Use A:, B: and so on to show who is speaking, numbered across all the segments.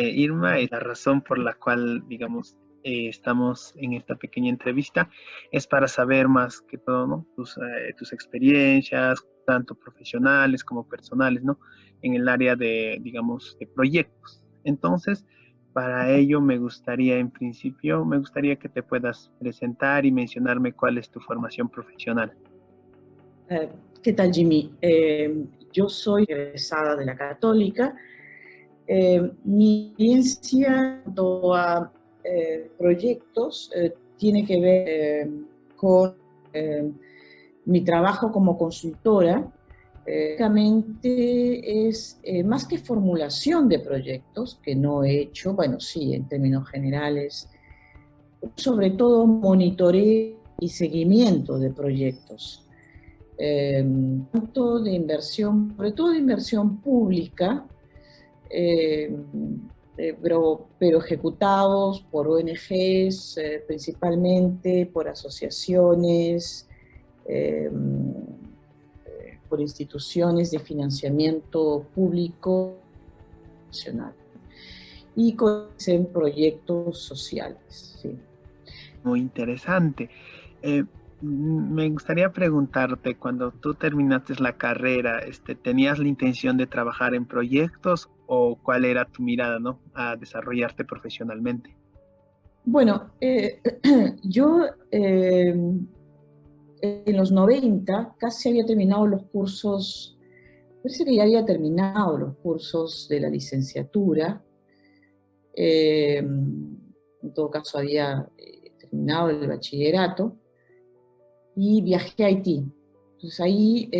A: Irma, y la razón por la cual, digamos, estamos en esta pequeña entrevista es para saber más que todo, ¿no? Tus experiencias, tanto profesionales como personales, ¿no? En el área de, digamos, de proyectos. Entonces, para ello me gustaría, en principio, me gustaría que te puedas presentar y mencionarme cuál es tu formación profesional.
B: ¿Qué tal, Jimmy? Yo soy egresada de la Católica. Mi experiencia en cuanto a proyectos tiene que ver con mi trabajo como consultora. Básicamente es más que formulación de proyectos, que no he hecho, bueno, sí, en términos generales, sobre todo monitoreo y seguimiento de proyectos. Tanto de inversión, sobre todo de inversión pública, pero ejecutados por ONGs, principalmente por asociaciones, por instituciones de financiamiento público nacional y en proyectos sociales. Sí.
A: Muy interesante. Me gustaría preguntarte, cuando tú terminaste la carrera, ¿tenías la intención de trabajar en proyectos o cuál era tu mirada, ¿no? A desarrollarte profesionalmente.
B: Bueno, yo en los 90 casi había terminado los cursos, parece que ya había terminado los cursos de la licenciatura. En todo caso había terminado el bachillerato y viajé a Haití. Entonces ahí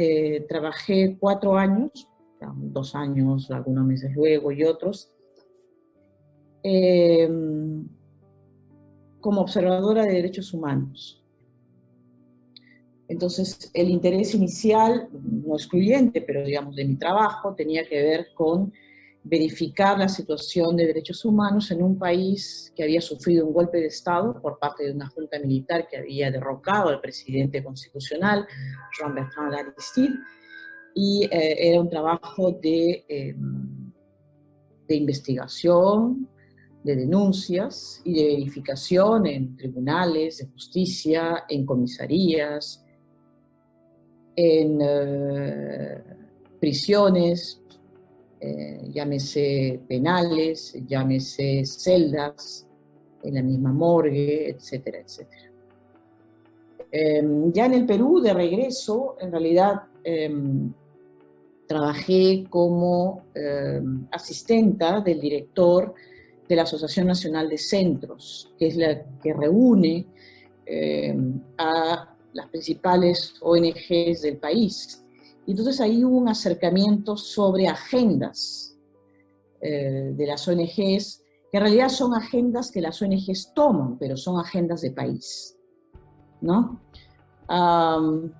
B: trabajé 4 años, 2 años, algunos meses luego y otros, como observadora de derechos humanos. Entonces, el interés inicial, no excluyente, pero digamos de mi trabajo, tenía que ver con verificar la situación de derechos humanos en un país que había sufrido un golpe de Estado por parte de una junta militar que había derrocado al presidente constitucional, Jean-Bertrand Aristide, y era un trabajo de investigación, de denuncias y de verificación en tribunales de justicia, en comisarías, en prisiones, llámese penales, llámese celdas, en la misma morgue, etcétera, etcétera. Ya en el Perú, de regreso, en realidad trabajé como asistenta del director de la Asociación Nacional de Centros, que es la que reúne a las principales ONGs del país. Y entonces ahí hubo un acercamiento sobre agendas de las ONGs, que en realidad son agendas que las ONGs toman, pero son agendas de país, ¿no? Ahí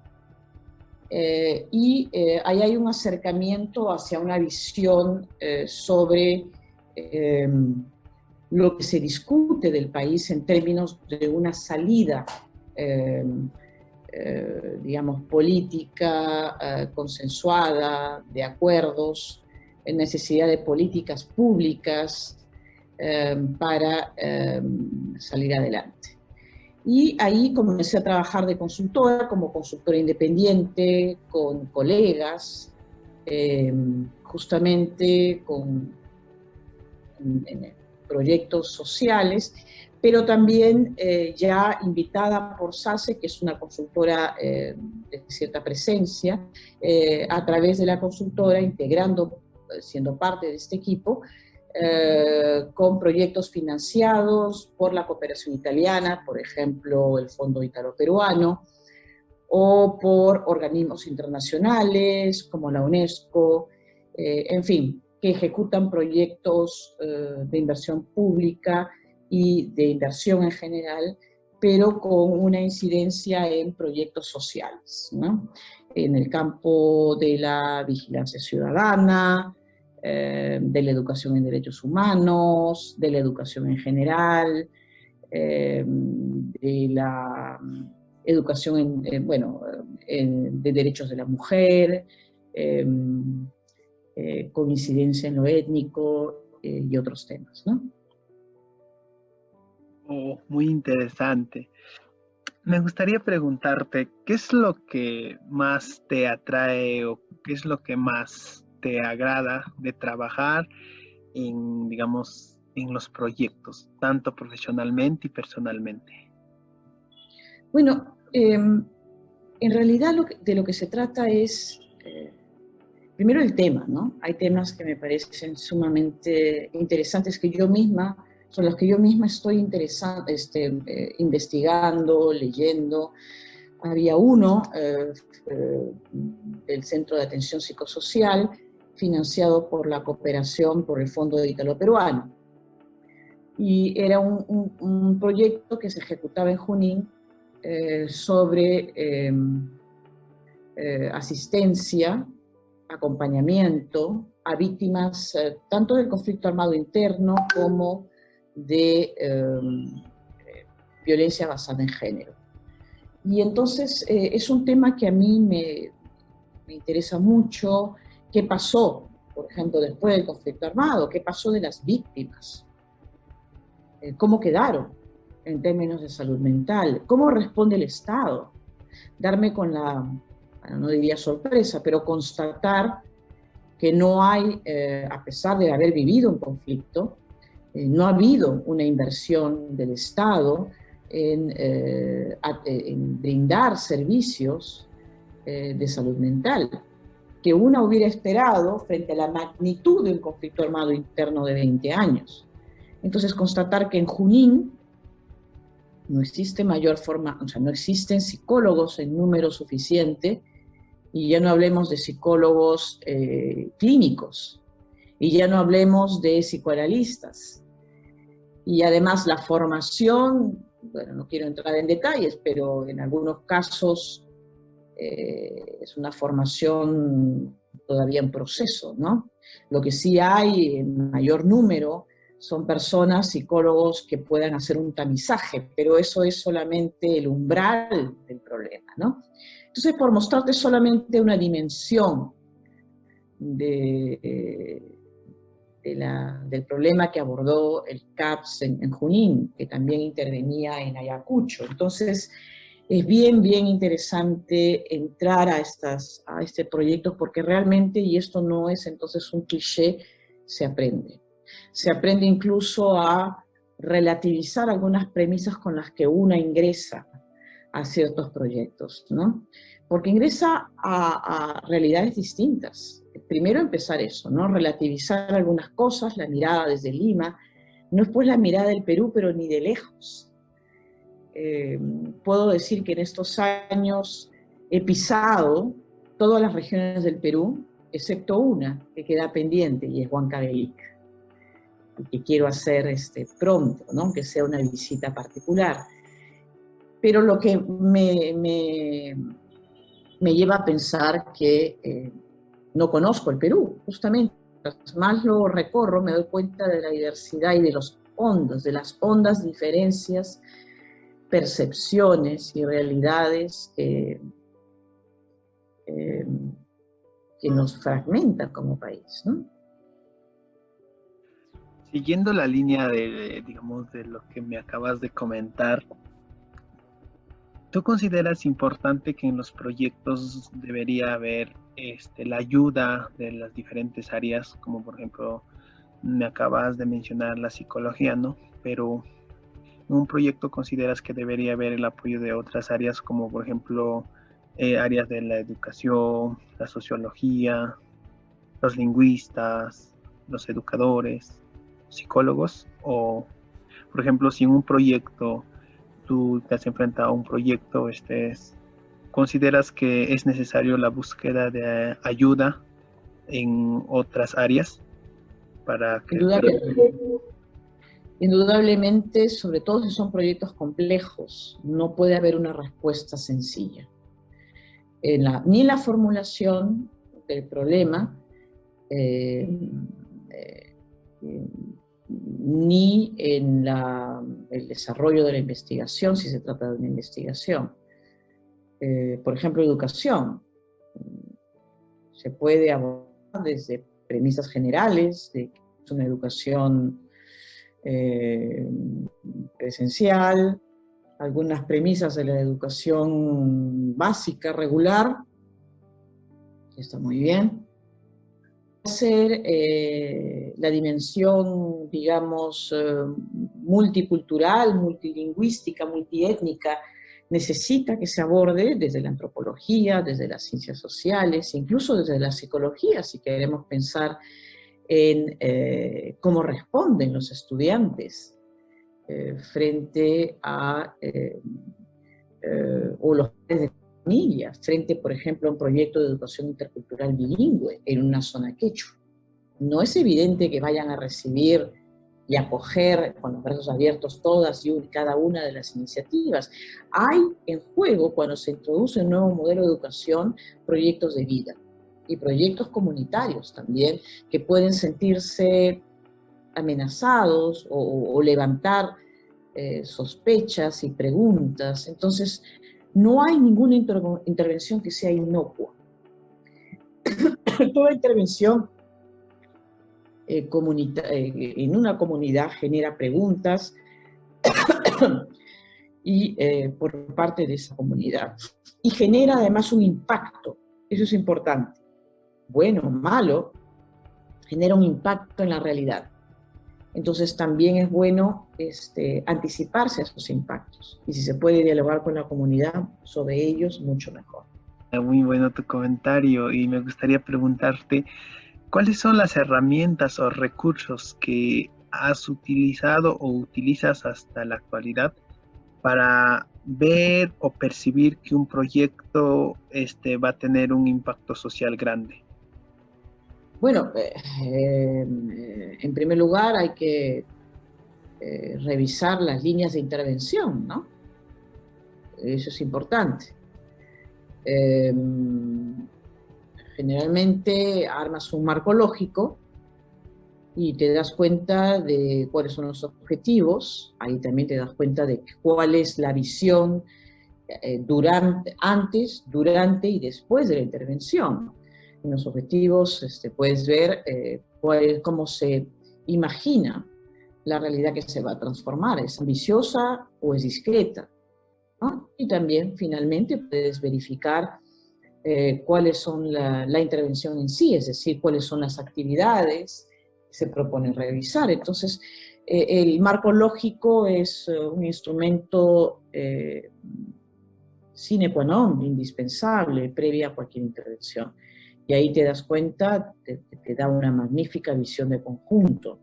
B: hay un acercamiento hacia una visión sobre lo que se discute del país en términos de una salida, digamos, política consensuada, de acuerdos, en necesidad de políticas públicas para salir adelante. Y ahí comencé a trabajar de consultora, como consultora independiente, con colegas, justamente en proyectos sociales, pero también ya invitada por SACE, que es una consultora de cierta presencia, a través de la consultora, integrando, siendo parte de este equipo, con proyectos financiados por la cooperación italiana, por ejemplo, el Fondo Italo-Peruano, o por organismos internacionales como la UNESCO, en fin, que ejecutan proyectos de inversión pública y de inversión en general, pero con una incidencia en proyectos sociales, ¿no? En el campo de la vigilancia ciudadana, de la educación en derechos humanos, de la educación en general, de la educación de derechos de la mujer, con incidencia en lo étnico y otros temas, ¿no?
A: Oh, muy interesante. Me gustaría preguntarte, ¿qué es lo que más te atrae o qué es lo que más te agrada de trabajar en, digamos, en los proyectos, tanto profesionalmente y personalmente?
B: Bueno, en realidad de lo que se trata es, primero el tema, ¿no? Hay temas que me parecen sumamente interesantes son los que yo misma estoy investigando, leyendo. Había uno del Centro de Atención Psicosocial, financiado por la cooperación por el Fondo de Italo-Peruano. Y era un proyecto que se ejecutaba en Junín sobre asistencia, acompañamiento a víctimas tanto del conflicto armado interno como de violencia basada en género. Y entonces es un tema que a mí me interesa mucho. ¿Qué pasó, por ejemplo, después del conflicto armado? ¿Qué pasó de las víctimas? ¿Cómo quedaron en términos de salud mental? ¿Cómo responde el Estado? Darme con la, bueno, no diría sorpresa, pero constatar que no hay, a pesar de haber vivido un conflicto, no ha habido una inversión del Estado en brindar servicios de salud mental, que una hubiera esperado frente a la magnitud de un conflicto armado interno de 20 años. Entonces, constatar que en Junín no existe no existen psicólogos en número suficiente, y ya no hablemos de psicólogos clínicos, y ya no hablemos de psicoanalistas. Y además la formación, bueno, no quiero entrar en detalles, pero en algunos casos es una formación todavía en proceso, ¿no? Lo que sí hay en mayor número son personas, psicólogos, que puedan hacer un tamizaje, pero eso es solamente el umbral del problema, ¿no? Entonces, por mostrarte solamente una dimensión del problema que abordó el CAPS en Junín, que también intervenía en Ayacucho. Entonces, es bien, bien interesante entrar a este proyecto, porque realmente, y esto no es entonces un cliché, se aprende. Se aprende incluso a relativizar algunas premisas con las que una ingresa a ciertos proyectos, ¿no? Porque ingresa a realidades distintas. Primero empezar eso, ¿no? Relativizar algunas cosas, la mirada desde Lima, no es pues la mirada del Perú, pero ni de lejos. Puedo decir que en estos años he pisado todas las regiones del Perú, excepto una que queda pendiente, y es Huancavelic, y que quiero hacer pronto, ¿no? Aunque sea una visita particular. Pero lo que me lleva a pensar que no conozco el Perú, justamente. Mientras más lo recorro, me doy cuenta de la diversidad y de de las hondas diferencias, percepciones y realidades que nos fragmentan como país, ¿no?
A: Siguiendo la línea digamos, de lo que me acabas de comentar, ¿tú consideras importante que en los proyectos debería haber la ayuda de las diferentes áreas, como por ejemplo me acabas de mencionar la psicología, ¿no? Pero en un proyecto consideras que debería haber el apoyo de otras áreas, como por ejemplo áreas de la educación, la sociología, los lingüistas, los educadores, psicólogos, o por ejemplo si en un proyecto tú te has enfrentado a un proyecto, ¿consideras que es necesario la búsqueda de ayuda en otras áreas para que...
B: Indudablemente, sobre todo si son proyectos complejos, no puede haber una respuesta sencilla. Ni en la formulación del problema, ni en el desarrollo de la investigación, si se trata de una investigación. Por ejemplo, educación. Se puede abordar desde premisas generales, de que una educación presencial, algunas premisas de la educación básica, regular, está muy bien. Hacer la dimensión, digamos, multicultural, multilingüística, multiétnica, necesita que se aborde desde la antropología, desde las ciencias sociales, incluso desde la psicología, si queremos pensar en cómo responden los estudiantes frente a, o los padres de familia, frente, por ejemplo, a un proyecto de educación intercultural bilingüe en una zona quechua. No es evidente que vayan a recibir y acoger con los brazos abiertos todas y cada una de las iniciativas. Hay en juego, cuando se introduce un nuevo modelo de educación, proyectos de vida y proyectos comunitarios también, que pueden sentirse amenazados o levantar sospechas y preguntas. Entonces, no hay ninguna intervención que sea inocua. Toda intervención en una comunidad genera preguntas y por parte de esa comunidad. Y genera además un impacto, eso es importante. Bueno o malo, genera un impacto en la realidad. Entonces también es bueno anticiparse a esos impactos. Y si se puede dialogar con la comunidad sobre ellos, mucho mejor.
A: Muy bueno tu comentario y me gustaría preguntarte, ¿cuáles son las herramientas o recursos que has utilizado o utilizas hasta la actualidad para ver o percibir que un proyecto va a tener un impacto social grande?
B: Bueno, en primer lugar hay que revisar las líneas de intervención, ¿no? Eso es importante. Generalmente armas un marco lógico y te das cuenta de cuáles son los objetivos, ahí también te das cuenta de cuál es la visión antes, durante y después de la intervención. En los objetivos puedes ver cómo se imagina la realidad que se va a transformar, ¿es ambiciosa o es discreta? ¿No? Y también, finalmente, puedes verificar cuáles son la intervención en sí, es decir, cuáles son las actividades que se proponen realizar. Entonces, el marco lógico es un instrumento sine qua non, indispensable, previa a cualquier intervención. Y ahí te das cuenta, te da una magnífica visión de conjunto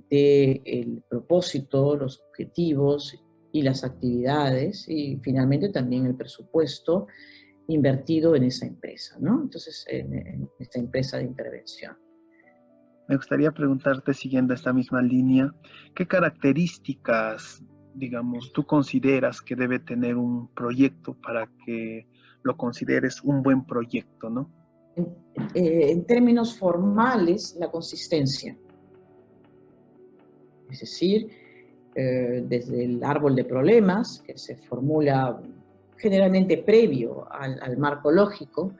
B: del propósito, los objetivos y las actividades, y finalmente también el presupuesto invertido en esa empresa, ¿no? Entonces, en esta empresa de intervención.
A: Me gustaría preguntarte, siguiendo esta misma línea, ¿qué características, digamos, tú consideras que debe tener un proyecto para que lo consideres un buen proyecto, ¿no?
B: En términos formales, la consistencia. Es decir, desde el árbol de problemas, que se formula generalmente previo al marco lógico,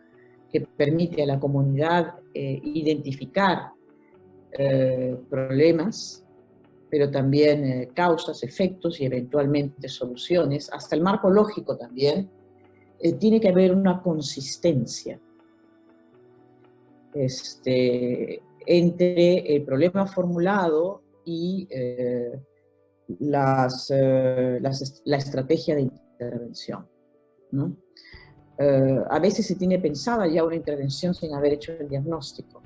B: que permite a la comunidad identificar problemas, pero también causas, efectos y eventualmente soluciones, hasta el marco lógico también, tiene que haber una consistencia entre el problema formulado y la estrategia de intervención, ¿no? A veces se tiene pensada ya una intervención sin haber hecho el diagnóstico.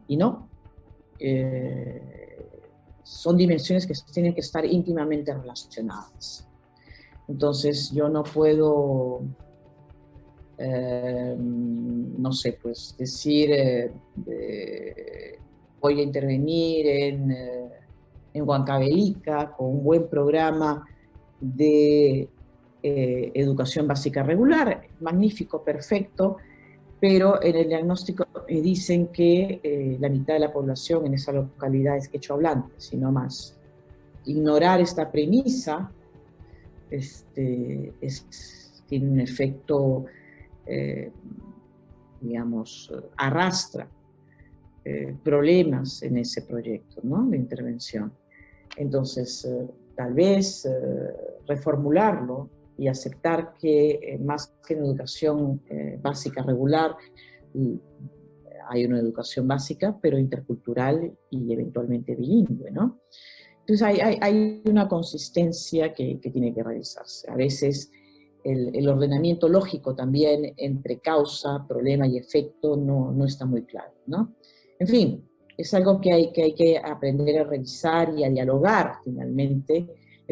B: Y no. Son dimensiones que tienen que estar íntimamente relacionadas. Entonces yo no puedo, no sé, pues decir, voy a intervenir en Huancavelica con un buen programa de educación básica regular, magnífico, perfecto, pero en el diagnóstico dicen que la mitad de la población en esa localidad es quechua-hablante, si no más. Ignorar esta premisa tiene un efecto, digamos, arrastra problemas en ese proyecto, ¿no?, de intervención. Entonces, tal vez reformularlo y aceptar que más que en educación básica regular, hay una educación básica, pero intercultural y eventualmente bilingüe, ¿no? Entonces hay una consistencia que tiene que realizarse. A veces el ordenamiento lógico también entre causa, problema y efecto no está muy claro, ¿no? En fin, es algo que hay que aprender a revisar y a dialogar finalmente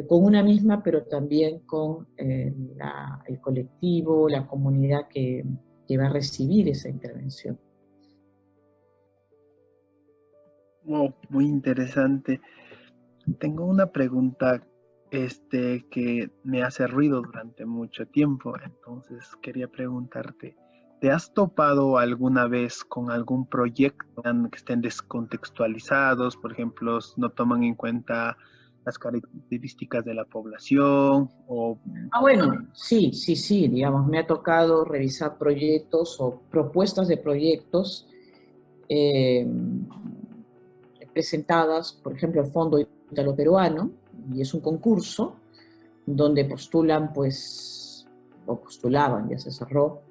B: con una misma, pero también con el colectivo, la comunidad que va a recibir esa intervención.
A: Wow, muy interesante. Tengo una pregunta que me hace ruido durante mucho tiempo, entonces quería preguntarte, ¿te has topado alguna vez con algún proyecto que estén descontextualizados? Por ejemplo, no toman en cuenta las características de la población o...
B: Bueno, sí, digamos, me ha tocado revisar proyectos o propuestas de proyectos eh, presentadas, por ejemplo, el Fondo Italo-Peruano, y es un concurso donde postulan, pues, o postulaban, ya se cerró,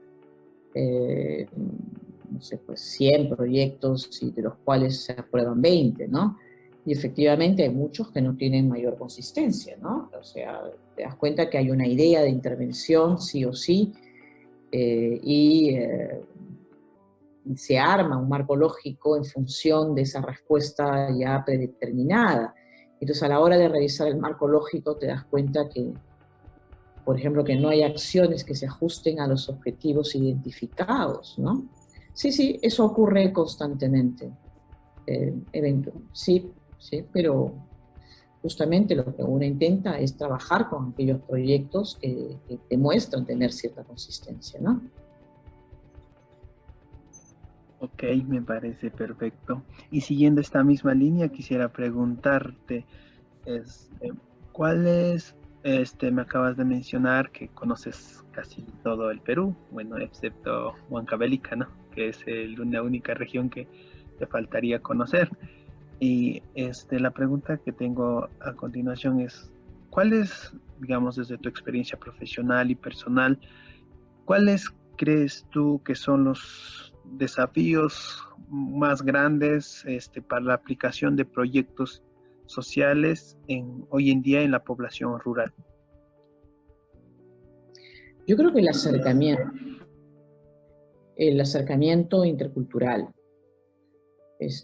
B: no sé, pues 100 proyectos y de los cuales se aprueban 20, ¿no? Y efectivamente hay muchos que no tienen mayor consistencia, ¿no? O sea, te das cuenta que hay una idea de intervención, sí o sí, y se arma un marco lógico en función de esa respuesta ya predeterminada. Entonces, a la hora de revisar el marco lógico, te das cuenta que, por ejemplo, que no hay acciones que se ajusten a los objetivos identificados, ¿no? Sí, eso ocurre constantemente. Sí, pero justamente lo que uno intenta es trabajar con aquellos proyectos que demuestran tener cierta consistencia, ¿no?
A: Ok, me parece perfecto. Y siguiendo esta misma línea, quisiera preguntarte, este, ¿cuál es, me acabas de mencionar que conoces casi todo el Perú, bueno, excepto Huancavelica, ¿no? Que es la única región que te faltaría conocer. Y la pregunta que tengo a continuación es, ¿cuáles, digamos, desde tu experiencia profesional y personal, cuáles crees tú que son los desafíos más grandes para la aplicación de proyectos sociales hoy en día en la población rural?
B: Yo creo que el acercamiento intercultural,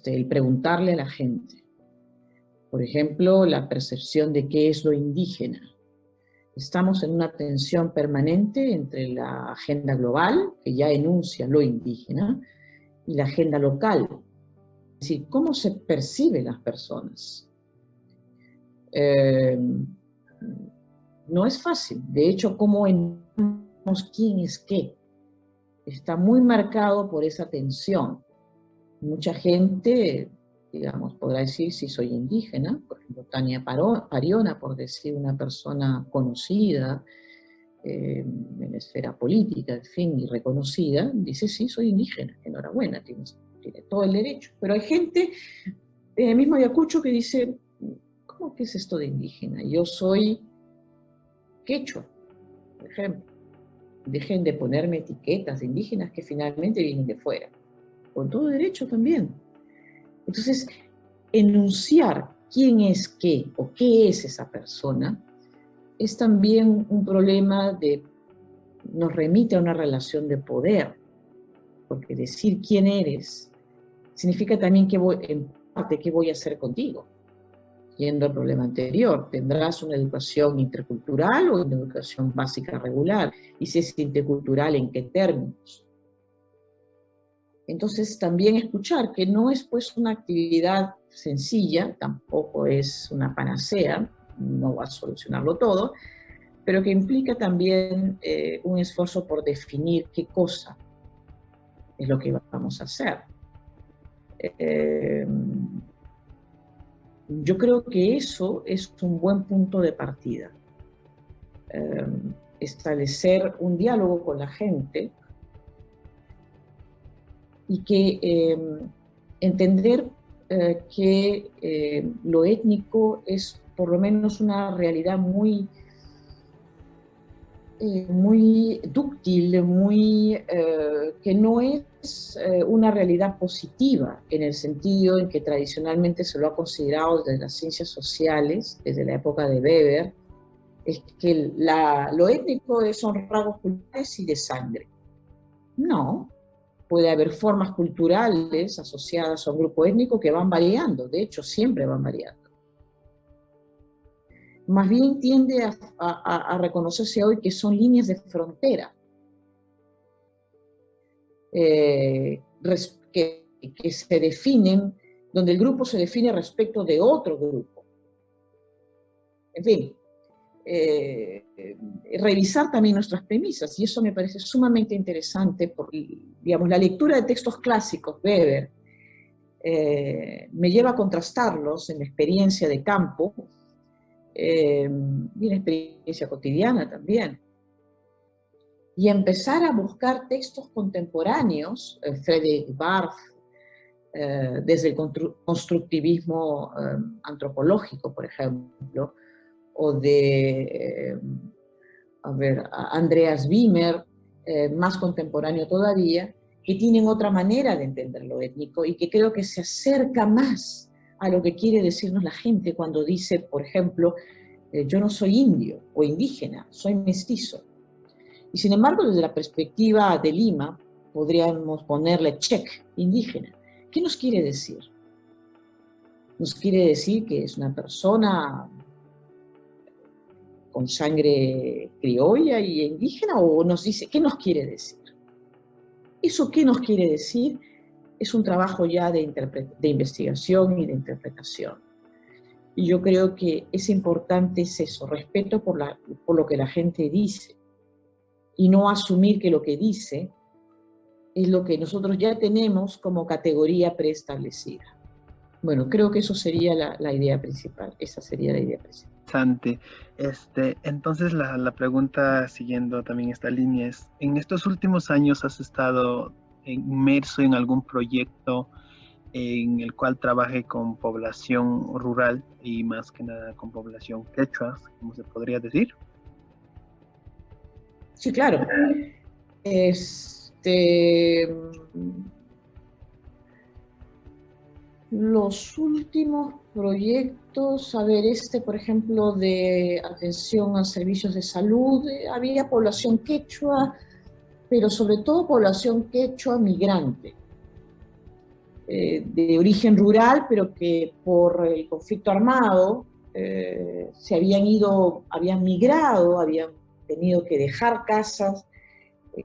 B: el preguntarle a la gente, por ejemplo, la percepción de qué es lo indígena. Estamos en una tensión permanente entre la agenda global, que ya enuncia lo indígena, y la agenda local. Es decir, cómo se perciben las personas. No es fácil. De hecho, cómo entendemos quién es qué. Está muy marcado por esa tensión. Mucha gente, digamos, podrá decir si soy indígena, por ejemplo, Tania Pariona, por decir una persona conocida en la esfera política, en fin, y reconocida, dice sí, soy indígena, enhorabuena, tiene todo el derecho. Pero hay gente, en el mismo Ayacucho, que dice, ¿cómo que es esto de indígena? Yo soy quechua, por ejemplo. Dejen de ponerme etiquetas de indígenas que finalmente vienen de fuera. Con todo derecho también. Entonces, enunciar quién es qué o qué es esa persona es también un problema nos remite a una relación de poder, porque decir quién eres significa también en parte qué voy a hacer contigo. Yendo al problema anterior, ¿tendrás una educación intercultural o una educación básica regular? Y si es intercultural, ¿en qué términos? Entonces, también escuchar que no es pues una actividad sencilla, tampoco es una panacea, no va a solucionarlo todo, pero que implica también un esfuerzo por definir qué cosa es lo que vamos a hacer. Yo creo que eso es un buen punto de partida. Establecer un diálogo con la gente y que entender que lo étnico es por lo menos una realidad muy muy dúctil, que no es una realidad positiva en el sentido en que tradicionalmente se lo ha considerado desde las ciencias sociales, desde la época de Weber, es que lo étnico son rasgos culturales y de sangre. No, puede haber formas culturales asociadas a un grupo étnico que van variando, de hecho siempre van variando. Más bien tiende a reconocerse hoy que son líneas de frontera, que se definen, donde el grupo se define respecto de otro grupo. En fin, revisar también nuestras premisas, y eso me parece sumamente interesante, porque, digamos, la lectura de textos clásicos, Weber, me lleva a contrastarlos en la experiencia de campo, y en la experiencia cotidiana también. Y empezar a buscar textos contemporáneos, Friedrich Barth, desde el constructivismo antropológico, por ejemplo, o de, Andreas Wimmer, más contemporáneo todavía, que tienen otra manera de entender lo étnico y que creo que se acerca más a lo que quiere decirnos la gente cuando dice, por ejemplo, yo no soy indio o indígena, soy mestizo. Y sin embargo, desde la perspectiva de Lima, podríamos ponerle check, indígena. ¿Qué nos quiere decir? ¿Nos quiere decir que es una persona con sangre criolla y indígena? ¿O nos dice, qué nos quiere decir? Eso qué nos quiere decir es un trabajo ya de investigación y de interpretación. Y yo creo que es importante eso, respeto por lo que la gente dice, y no asumir que lo que dice es lo que nosotros ya tenemos como categoría preestablecida. Bueno, creo que eso sería la idea principal, esa sería la idea principal.
A: Interesante. Entonces la pregunta siguiendo también esta línea es, ¿en estos últimos años has estado inmerso en algún proyecto en el cual trabaje con población rural y más que nada con población quechua, como se podría decir?
B: Sí, claro. Los últimos proyectos, a ver, por ejemplo, de atención a servicios de salud, había población quechua, pero sobre todo población quechua migrante, de origen rural, pero que por el conflicto armado habían migrado, habían tenido que dejar casas,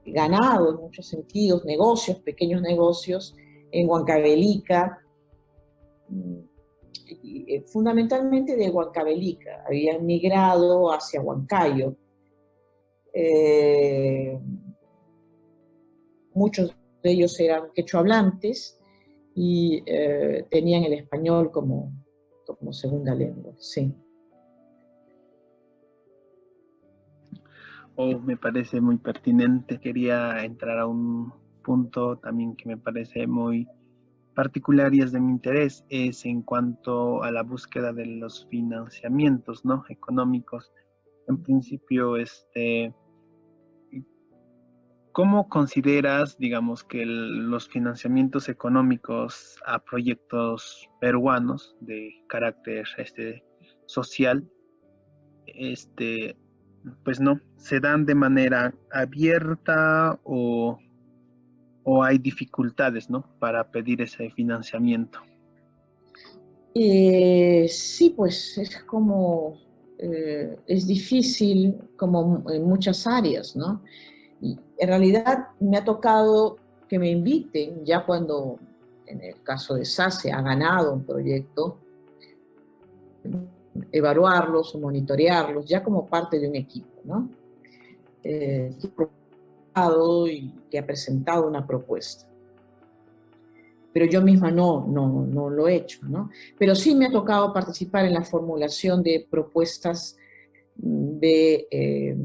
B: ganado en muchos sentidos, negocios, pequeños negocios, en Huancavelica, fundamentalmente de Huancavelica, habían migrado hacia Huancayo. Muchos de ellos eran quechohablantes y tenían el español como segunda lengua, sí.
A: Me parece muy pertinente. Quería entrar a un punto también que me parece muy particular y es de mi interés, es en cuanto a la búsqueda de los financiamientos, ¿no?, económicos. En principio, ¿cómo consideras, digamos, que los financiamientos económicos a proyectos peruanos de carácter social, pues no, se dan de manera abierta o hay dificultades, ¿no?, para pedir ese financiamiento?
B: Sí, pues es difícil como en muchas áreas, ¿no? Y en realidad me ha tocado que me inviten, ya cuando, en el caso de SACE, ha ganado un proyecto, evaluarlos o monitorearlos, ya como parte de un equipo, ¿no? Y que ha presentado una propuesta. Pero yo misma no lo he hecho, ¿no? Pero sí me ha tocado participar en la formulación de propuestas de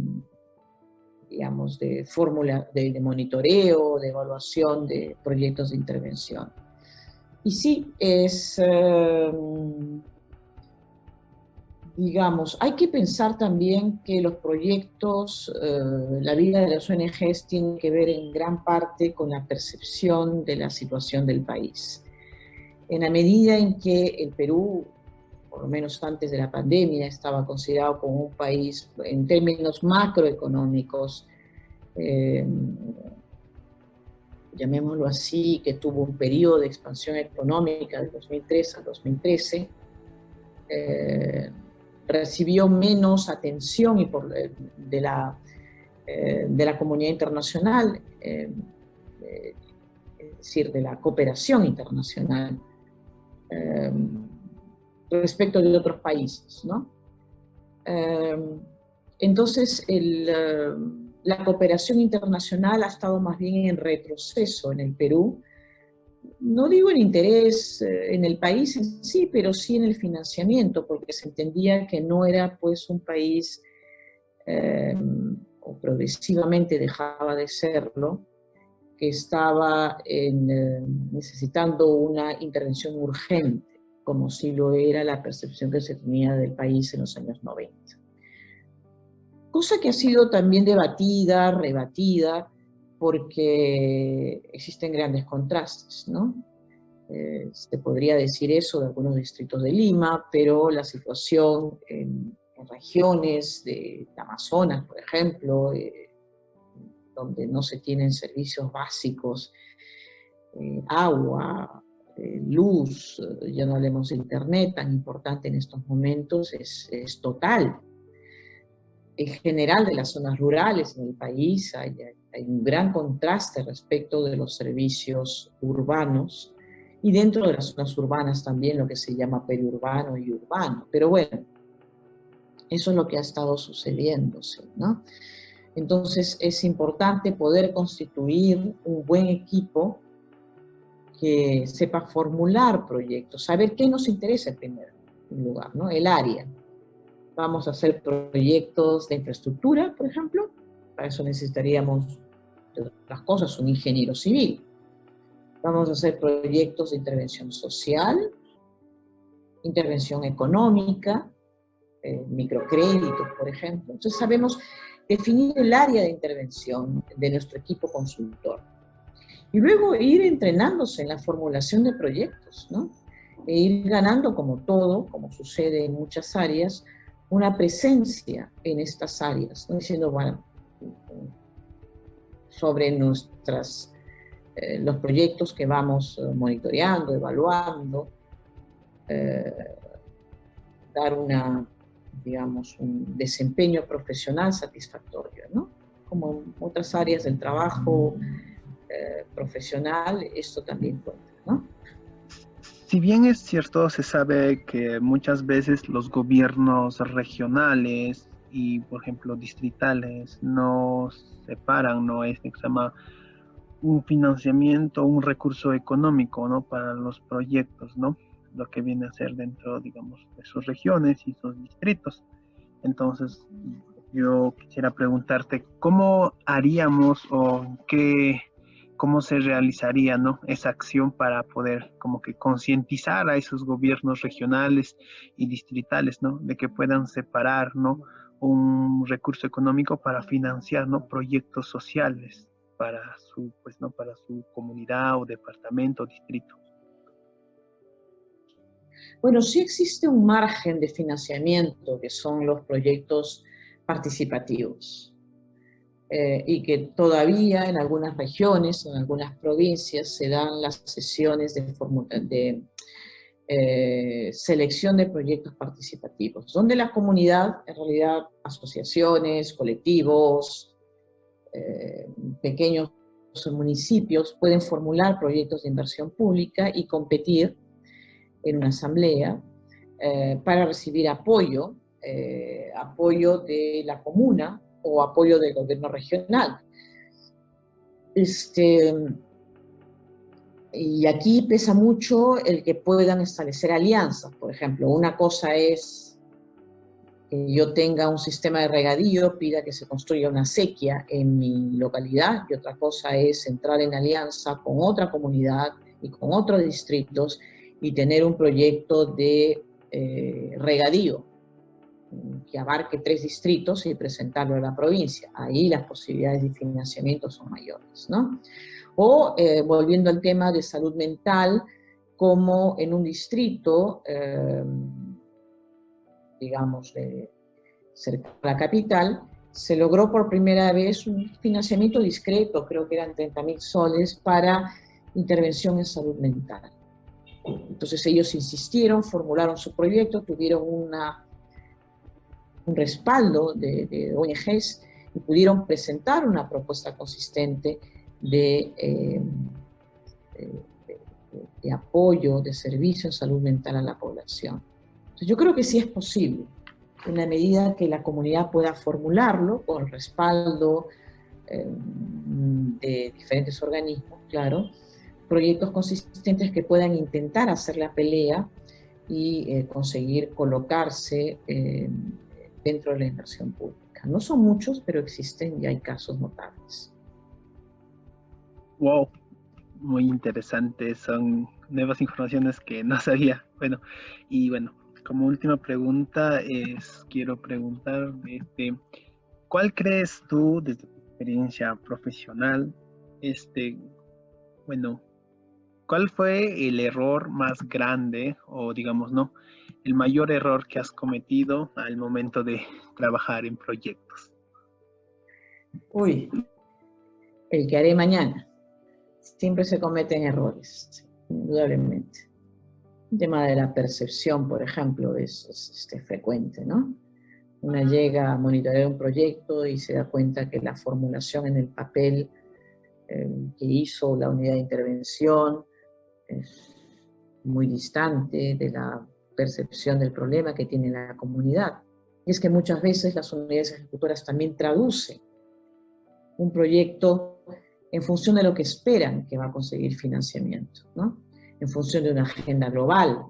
B: digamos, de fórmula de monitoreo, de evaluación de proyectos de intervención. Y sí, digamos, hay que pensar también que los proyectos, la vida de las ONGs tiene que ver en gran parte con la percepción de la situación del país. En la medida en que el Perú, por lo menos antes de la pandemia, estaba considerado como un país, en términos macroeconómicos, llamémoslo así, que tuvo un periodo de expansión económica de 2003 al 2013, recibió menos atención de la comunidad internacional, es decir, de la cooperación internacional, respecto de otros países, ¿no? Entonces, la cooperación internacional ha estado más bien en retroceso en el Perú. No digo en interés en el país en sí, pero sí en el financiamiento, porque se entendía que no era pues un país, o progresivamente dejaba de serlo, que estaba necesitando una intervención urgente, como si lo era la percepción que se tenía del país en los años 90. Cosa que ha sido también debatida, rebatida, porque existen grandes contrastes, ¿no? Se podría decir eso de algunos distritos de Lima, pero la situación en regiones de Amazonas, por ejemplo, donde no se tienen servicios básicos, agua, luz, ya no hablemos de internet, tan importante en estos momentos, es total. En general de las zonas rurales en el país hay un gran contraste respecto de los servicios urbanos, y dentro de las zonas urbanas también lo que se llama periurbano y urbano. Pero bueno, eso es lo que ha estado sucediéndose, ¿no? Entonces es importante poder constituir un buen equipo que sepa formular proyectos, saber qué nos interesa en primer lugar, ¿no? El área. Vamos a hacer proyectos de infraestructura, por ejemplo. Para eso necesitaríamos, entre otras cosas, un ingeniero civil. Vamos a hacer proyectos de intervención social, intervención económica, microcréditos, por ejemplo. Entonces sabemos definir el área de intervención de nuestro equipo consultor. Y luego ir entrenándose en la formulación de proyectos, ¿no? E ir ganando, como todo, como sucede en muchas áreas, una presencia en estas áreas, ¿no? Diciendo, bueno, sobre los proyectos que vamos monitoreando, evaluando, dar digamos, un desempeño profesional satisfactorio, ¿no? Como en otras áreas del trabajo profesional, esto también cuenta, ¿no?
A: Si bien es cierto, se sabe que muchas veces los gobiernos regionales y, por ejemplo, distritales no separan, ¿no? Se llama un financiamiento, un recurso económico, ¿no? Para los proyectos, ¿no? Lo que viene a ser dentro, digamos, de sus regiones y sus distritos. Entonces, yo quisiera preguntarte, ¿cómo haríamos o cómo se realizaría, ¿no? Esa acción para poder como que concientizar a esos gobiernos regionales y distritales, ¿no? De que puedan separar, ¿no? Un recurso económico para financiar, ¿no? Proyectos sociales para su, pues, ¿no? Para su comunidad o departamento o distrito.
B: Bueno, sí existe un margen de financiamiento, que son los proyectos participativos, y que todavía en algunas regiones, en algunas provincias, se dan las sesiones de selección de proyectos participativos, donde la comunidad, en realidad, asociaciones, colectivos, pequeños municipios, pueden formular proyectos de inversión pública y competir en una asamblea para recibir apoyo de la comuna o apoyo del gobierno regional. Y aquí pesa mucho el que puedan establecer alianzas, por ejemplo. Una cosa es que yo tenga un sistema de regadío, pida que se construya una acequia en mi localidad, y otra cosa es entrar en alianza con otra comunidad y con otros distritos y tener un proyecto de regadío que abarque 3 distritos y presentarlo a la provincia. Ahí las posibilidades de financiamiento son mayores, ¿no? O, volviendo al tema de salud mental, como en un distrito, digamos, cerca de la capital, se logró por primera vez un financiamiento discreto, creo que eran 30.000 soles, para intervención en salud mental. Entonces ellos insistieron, formularon su proyecto, tuvieron un respaldo de ONGs y pudieron presentar una propuesta consistente de apoyo, de servicio en salud mental a la población. Entonces, yo creo que sí es posible, en la medida que la comunidad pueda formularlo con el respaldo de diferentes organismos, claro, proyectos consistentes que puedan intentar hacer la pelea y conseguir colocarse dentro de la inversión pública. No son muchos, pero existen y hay casos notables.
A: Wow, muy interesante. Son nuevas informaciones que no sabía. Bueno, y bueno, como última pregunta quiero preguntar, ¿cuál crees tú, desde tu experiencia profesional, bueno, cuál fue el error más grande, o digamos, no, el mayor error que has cometido al momento de trabajar en proyectos?
B: Uy, el que haré mañana. Siempre se cometen errores, indudablemente. El tema de la percepción, por ejemplo, es frecuente, ¿no? Una llega a monitorear un proyecto y se da cuenta que la formulación en el papel que hizo la unidad de intervención es muy distante de la percepción del problema que tiene la comunidad. Y es que muchas veces las unidades ejecutoras también traducen un proyecto en función de lo que esperan que va a conseguir financiamiento, ¿no? En función de una agenda global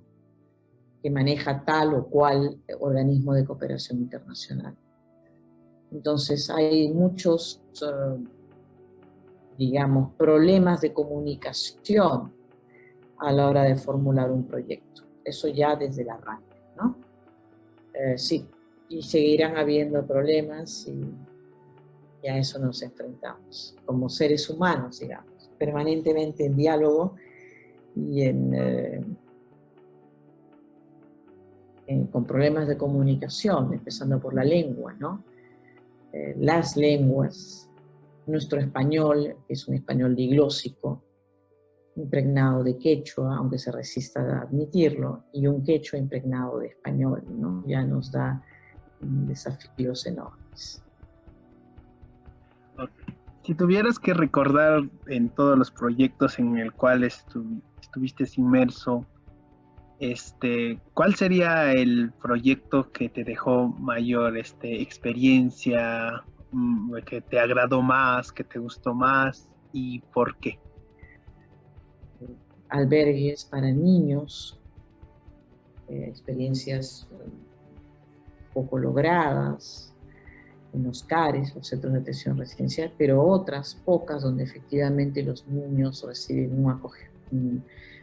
B: que maneja tal o cual organismo de cooperación internacional. Entonces hay muchos, digamos, problemas de comunicación a la hora de formular un proyecto. Eso ya desde el arranque, ¿no? Sí, y seguirán habiendo problemas y a eso nos enfrentamos como seres humanos, digamos, permanentemente en diálogo y con problemas de comunicación, empezando por la lengua, ¿no? Las lenguas, nuestro español, que es un español diglósico, impregnado de quechua, aunque se resista a admitirlo, y un quechua impregnado de español, ¿no? Ya nos da desafíos enormes.
A: Okay. Si tuvieras que recordar en todos los proyectos en el cual estuviste inmerso, ¿cuál sería el proyecto que te dejó mayor experiencia, que te agradó más, que te gustó más y por qué?
B: Albergues para niños, experiencias poco logradas, en los CARES, los centros de atención residencial, pero otras pocas donde efectivamente los niños reciben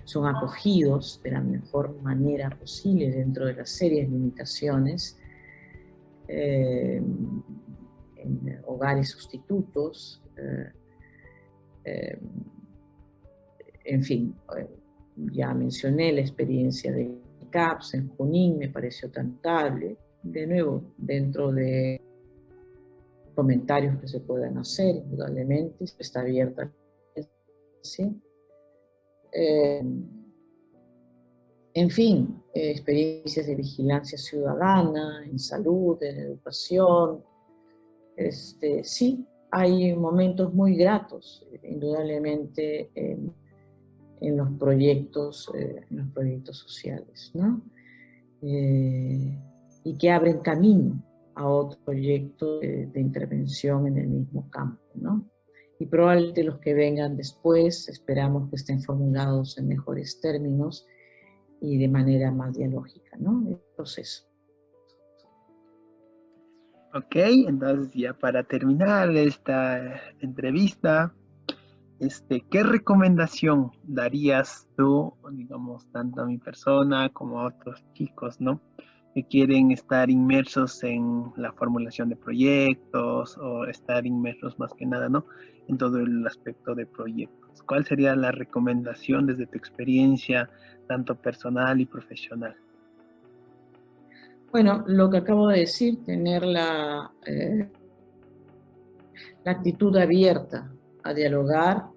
B: son acogidos de la mejor manera posible dentro de las serias limitaciones, en hogares sustitutos, en fin, ya mencioné la experiencia de CAPS en Junín, me pareció tan notable, de nuevo, dentro de comentarios que se puedan hacer, indudablemente, está abierta. ¿Sí? En fin, experiencias de vigilancia ciudadana, en salud, en educación. Sí, hay momentos muy gratos, indudablemente, en los proyectos sociales, ¿no? Y que abren camino a otro proyecto de intervención en el mismo campo, ¿no? Y probablemente los que vengan después esperamos que estén formulados en mejores términos y de manera más dialógica, ¿no? El proceso.
A: Ok, entonces ya para terminar esta entrevista, ¿qué recomendación darías tú, digamos, tanto a mi persona como a otros chicos, ¿no? Que quieren estar inmersos en la formulación de proyectos o estar inmersos más que nada, ¿no? En todo el aspecto de proyectos. ¿Cuál sería la recomendación desde tu experiencia, tanto personal y profesional?
B: Bueno, lo que acabo de decir, tener la actitud abierta a dialogar,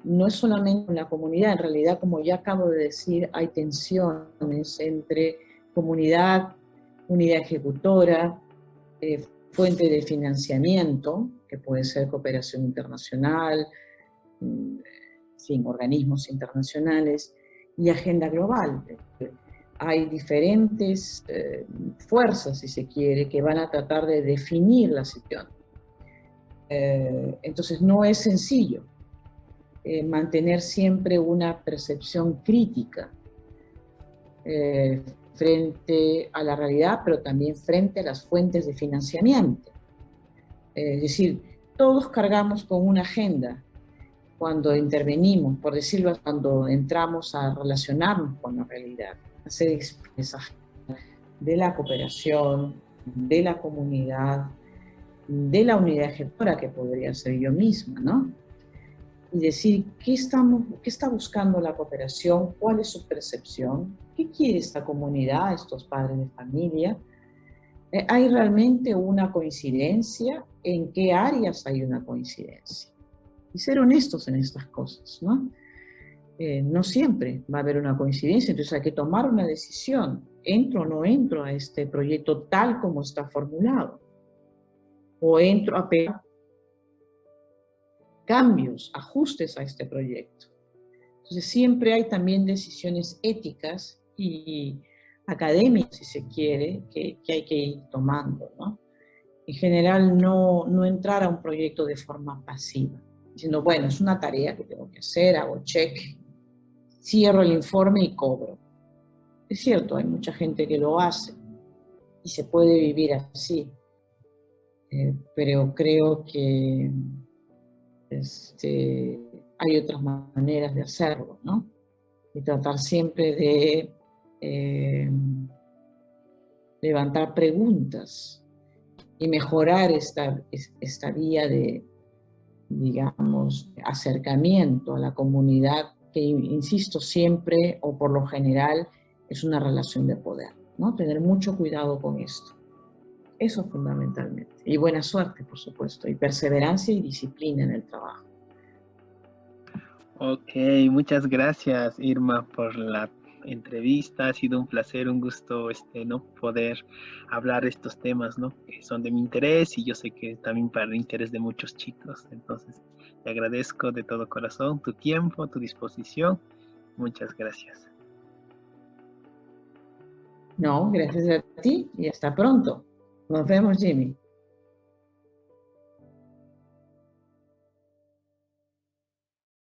B: no es solamente con la comunidad, en realidad, como ya acabo de decir, hay tensiones entre comunidad, unidad ejecutora, fuente de financiamiento, que puede ser cooperación internacional, sin organismos internacionales, y agenda global. Hay diferentes fuerzas, si se quiere, que van a tratar de definir la situación. Entonces no es sencillo mantener siempre una percepción crítica frente a la realidad, pero también frente a las fuentes de financiamiento. Es decir, todos cargamos con una agenda cuando intervenimos, por decirlo, cuando entramos a relacionarnos con la realidad, hacer esa agenda de la cooperación, de la comunidad, de la unidad ejecutora, que podría ser yo misma, ¿no? Y decir, ¿qué está buscando la cooperación? ¿Cuál es su percepción? ¿Qué quiere esta comunidad, estos padres de familia? ¿Hay realmente una coincidencia? ¿En qué áreas hay una coincidencia? Y ser honestos en estas cosas, ¿no? No siempre va a haber una coincidencia, entonces hay que tomar una decisión. ¿Entro o no entro a este proyecto tal como está formulado? ¿O entro a pedir cambios, ajustes a este proyecto? Entonces siempre hay también decisiones éticas y académicas, si se quiere, que hay que ir tomando, ¿no? En general, no entrar a un proyecto de forma pasiva, diciendo, bueno, es una tarea que tengo que hacer, hago check, cierro el informe y cobro. Es cierto, hay mucha gente que lo hace y se puede vivir así, pero creo que hay otras maneras de hacerlo, ¿no? Y tratar siempre de levantar preguntas y mejorar esta vía de, digamos, acercamiento a la comunidad, que, insisto, siempre o por lo general es una relación de poder, ¿no? Tener mucho cuidado con esto. Eso fundamentalmente. Y buena suerte, por supuesto, y perseverancia y disciplina en el trabajo.
A: Ok, muchas gracias, Irma, por la entrevista. Ha sido un placer, un gusto, ¿no? Poder hablar estos temas, ¿no? Que son de mi interés y yo sé que también para el interés de muchos chicos. Entonces, te agradezco de todo corazón tu tiempo, tu disposición. Muchas gracias.
B: No, gracias a ti y hasta pronto. Nos vemos, Jimmy.